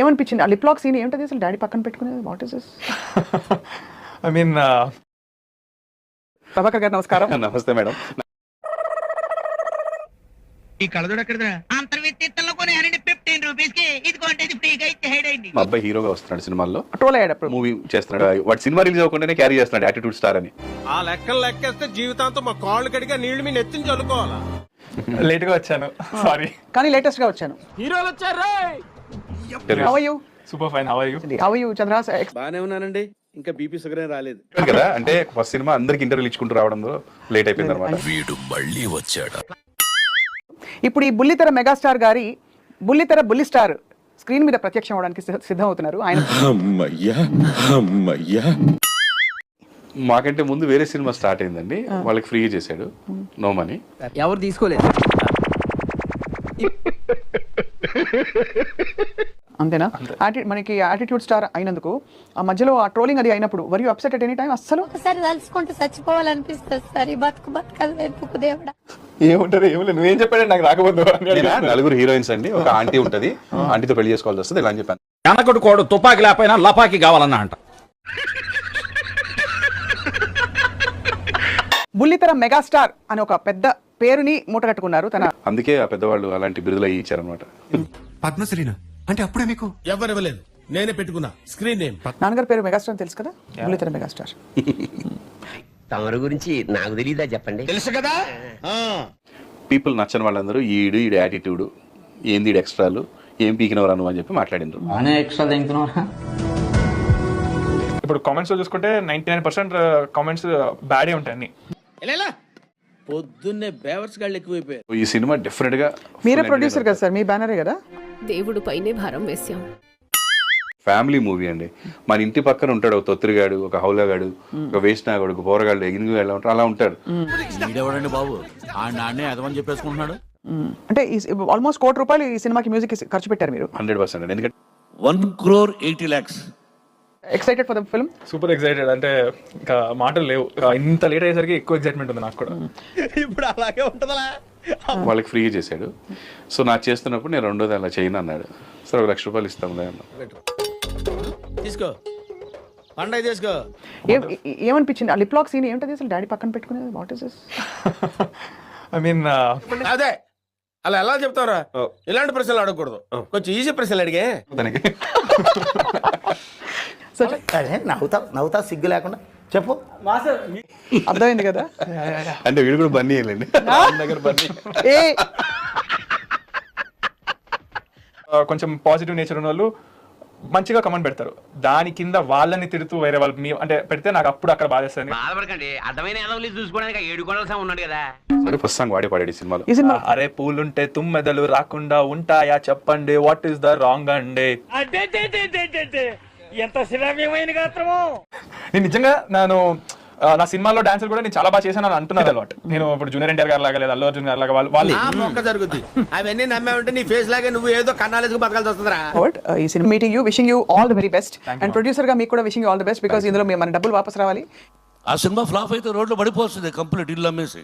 ఏమనిపించింది ఆ lip lock scene? ఏంటది అసలు డాడీ పక్కన పెట్టుకునేది? What is this? I mean Prabhakar గారు నమస్కారం. నమస్తే మేడం. ఈ కళ్ళజోడు ఎక్కడదా? అంతర్విత్తిలో కొని 15 రూపీస్ కి ఇది కొంటే ఇది ఫ్రీగా ఇచ్చేయండి. మా అబ్బాయి హీరోగా వస్తున్నాడు సినిమాల్లో, ట్రోల్ అయ్యాడు అప్పుడు. మూవీ చేస్తున్నాడు. వాడు సినిమా రిలీజ్ అవ్వకుండానే క్యారీ చేస్తున్నాడు యాటిట్యూడ్ స్టార్ అని. ఆ లెక్కలు లెక్కేస్తే జీవితాంతం మా కాళ్ళు కడిగా నీళ్లు మీ నెత్తిని చల్లుకోవాలా? లేట్ గా వచ్చాను, సారీ. కానీ లేటెస్ట్ గా వచ్చాను. హీరోలు వచ్చారు. How are you? Super fine, how are you? How are you Chandra? బానే ఉన్నానండి, ఇంకా బీపీ షుగర్ రాలేదు కదా, అంటే ఫస్ట్ సినిమా అందరికి ఇంటర్వ్యూలు ఇచ్చుకుంటూ రావడంలో లేట్ అయిపోయింది అనమాట. వీడు మళ్ళీ వచ్చాడు. ఇప్పుడు ఈ బుల్లితెర మెగాస్టార్ గారి బుల్లితెర బుల్లి స్టార్ స్క్రీన్ మీద ప్రత్యక్షం అవడానికి సిద్ధం అవుతున్నారు ఆయన. మాకంటే ముందు వేరే సినిమా స్టార్ట్ అయిందండి, వాళ్ళకి ఫ్రీగా చేశాడు, నో మనీ. ఎవరు తీసుకోలేదు. అంతేనా? మనకి యాటిట్యూడ్ స్టార్ అయినందుకు ఆ మధ్యలో ఆ ట్రోలింగ్ అది అయినప్పుడు were you upset at any time? అస్సలు ఒకసారి తలుచుకుంటూ చచ్చిపోవాలనిపిస్తుంది సార్. ఈ బతుకలు వెతుకు దేవుడా. ఏముంటది ఏముంది, నువ్వేం చెప్పాడు నాకు రాకపోతే. నలుగురు హీరోయిన్స్ అండి, ఒక ఆంటీ ఉంటది, ఆంటీతో పెళ్లి చేసుకోవాల్సి వస్తుంది, ఇలా అని చెప్పాను. వెనకటి కోడు తుపాకి లేకపోయినా లపాకి కావాలన్నా అంట. బుల్లితెర మెగాస్టార్ అని ఒక పెద్ద పేరుని మూటగట్టుకున్నారు తన. అందుకే ఆ పెద్దవాళ్ళు అలాంటి బిరుదులు ఇచ్చారనమాట. పద్మశ్రీనా అంటే అప్పుడే మీకు ఎవరు ఇవ్వలేదు, నేనే పెట్టుకున్నా స్క్రీన్ నేమ్. నాన్నగారి పేరు మెగాస్టార్ అని తెలుసు కదా, బుల్లితెర మెగాస్టార్. తమరి గురించి నాకు తెలీదా చెప్పండి. తెలుసు కదా. పీపుల్ నచ్చని వాళ్ళందరూ ఈడు యాటిట్యూడ్ ఏంది, ఈడు ఎక్స్ట్రాలు ఏం పీకినవరా నువ్వు అని చెప్పి మాట్లాడినారు. ఇప్పుడు కామెంట్స్ లో చూసుకుంటే 99% కామెంట్స్ బ్యాడే ఉంటాయి అన్ని. పొద్దున్నే బేవర్స్ గాళ్ళు ఎక్కువైపోయారు. ఈ సినిమా డెఫినెట్ గా మీరే ప్రొడ్యూసర్ కదా సార్, మీ బ్యానరే కదా. దేవుడు పైనే భారం వేసాం. ఫ్యామిలీ మూవీ అండి. మన ఇంటి పక్కన ఉంటాడు ఒక తొత్తిరిగాడు, ఒక హౌలగాడు, ఒక వేసినాగాడు, ఒక పోరగాడు, ఎగిరిగాడు ఉంటాడు, అలా ఉంటాడు. వీడెవడండి బాబు, ఆడిని అదమని చెప్పేసుకుంటున్నాడు. అంటే ఆల్మోస్ట్ ₹1 కోటి ఈ సినిమాకి మ్యూజిక్ ఖర్చు పెట్టారు మీరు. 100% అండి, ఎందుకంటే 1,80,00,000. Excited for the film? Super excited, అంటే ఇంకా మాటలు లేవు. ఇంత లేట్ అయ్యేసరికి ఎక్కువ ఎక్సైట్మెంట్ ఉంది నాకు కూడా. ఇప్పుడు అలాగే ఉంటదా? వాళ్ళకి ఫ్రీగా చేశాడు. సో నాకు చేస్తున్నప్పుడు నేను రెండోది అలా చేయను అన్నాడు. సరే ₹1,00,000 ఇస్తాంలే అన్న. తీసుకో పండగ తీసుకో. ఏమనిపించింది ఆ లిప్ లాక్ సీన్? ఏంటది అసలు డాడీ పక్కన పెట్టుకునేది? What is this? I mean అదే అలా ఎలా చెప్తారా? ఇలాంటి ప్రశ్నలు అడగకూడదు, కొంచెం ఈజీ ప్రశ్నలు అడిగే. దానికి నవ్వుతా సిగ్గు లేకుండా చెప్పు. అర్థమైంది కదా. అంటే వీడు కూడా బన్నీ వెళ్ళండి దగ్గర బన్నీ. కొంచెం పాజిటివ్ నేచర్ ఉన్న వాళ్ళు మంచిగా కమెంట్ పెడతారు, దాని కింద వాళ్ళని తిడుతూ వేరే వాళ్ళు మీ అంటే పెడితే నాకు అప్పుడు అక్కడ బాధేస్తుంది. బాధపడకండి, అర్థమైన చూసుకోవడానికి 7 గొడవలు ఉన్నాడు కదా. సరే ఫస్ట్ సాంగ్ వాడే పాడాడు ఈ సినిమాలో. ఈ సినిమా అరే పూలుంటే తుమ్మెదలు రాకుండా ఉంటాయా చెప్పండి, వాట్ ఈస్ ద రాంగ్ అండి. ఎంత శ్రావ్యమైన గాత్రమో. నేను నిజంగా నా సినిమాలో డాన్సర్ కూడా నేను చాలా బాగా చేశాను అని అంటున్నారు అలవాటు. నేను ఇప్పుడు జూనియర్ ఎన్టీఆర్ గారు లాగా లేదా అల్లు అర్జున్ గారు లాగా వాళ్ళు మొక్క జరుగుద్ది. అవన్నీ నమ్మే ఉంటే నీ ఫేస్ లాగే నువ్వు ఏదో కన్నాలేసుకు బతకాల్సి వస్తుందిరా. ఈ cinema meeting you, wishing you all the very best. And producer గా మీకు కూడా wishing you all the best, because ఇందులో మన డబ్బులు వాపస్ రావాలి. ఆ సినిమా ఫ్లాప్ అయితే రోడ్లు పడిపోతుంది కంప్లీట్, ఇల్లు అమ్మేసి.